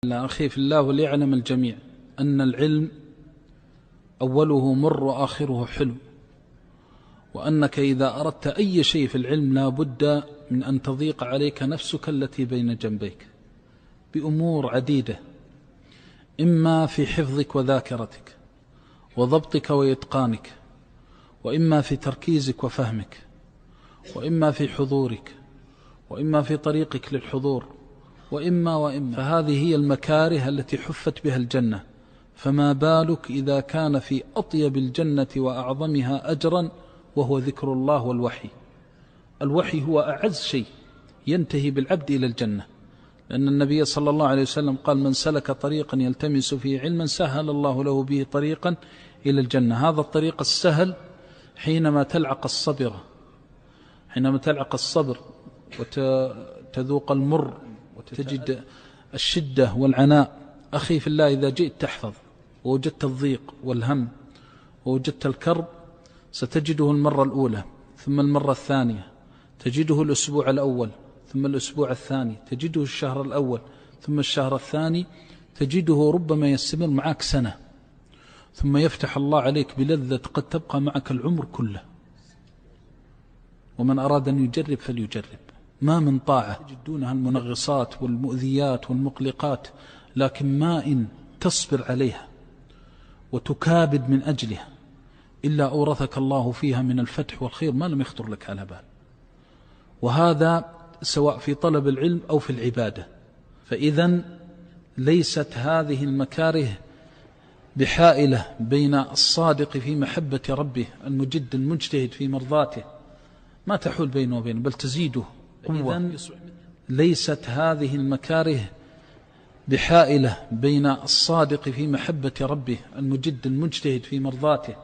لا أخي في الله، وليعلم الجميع أن العلم أوله مر وآخره حلو، وأنك إذا أردت أي شيء في العلم لا بد من أن تضيق عليك نفسك التي بين جنبيك بأمور عديدة، إما في حفظك وذاكرتك وضبطك وإتقانك، وإما في تركيزك وفهمك، وإما في حضورك، وإما في طريقك للحضور، وإما فهذه هي المكاره التي حفت بها الجنة. فما بالك إذا كان في أطيب الجنة وأعظمها أجرا وهو ذكر الله والوحي. الوحي هو أعز شيء ينتهي بالعبد إلى الجنة، لأن النبي صلى الله عليه وسلم قال: من سلك طريقا يلتمس فيه علما سهل الله له به طريقا إلى الجنة. هذا الطريق السهل حينما تلعق الصبر وتذوق المر وتجد الشدة والعناء. أخي في الله، إذا جئت تحفظ ووجدت الضيق والهم ووجدت الكرب ستجده المرة الأولى، ثم المرة الثانية تجده الأسبوع الأول، ثم الأسبوع الثاني تجده الشهر الأول، ثم الشهر الثاني تجده ربما يستمر معك سنة، ثم يفتح الله عليك بلذة قد تبقى معك العمر كله. ومن أراد أن يجرب فليجرب. ما من طاعة تجدونها المنغصات والمؤذيات والمقلقات، لكن ما إن تصبر عليها وتكابد من أجلها إلا أورثك الله فيها من الفتح والخير ما لم يخطر لك على بال. وهذا سواء في طلب العلم أو في العبادة. فإذا ليست هذه المكاره بحائلة بين الصادق في محبة ربه المجد المجتهد في مرضاته، ما تحول بينه وبينه بل تزيده قوة. ليست هذه المكاره بحائلة بين الصادق في محبة ربه المجد المجتهد في مرضاته،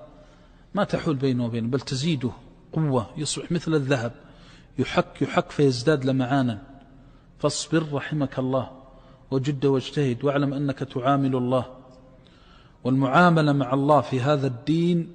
ما تحول بينه وبينه بل تزيده قوة، يصبح مثل الذهب يحك فيزداد لمعانا. فاصبر رحمك الله وجد واجتهد، واعلم أنك تعامل الله، والمعاملة مع الله في هذا الدين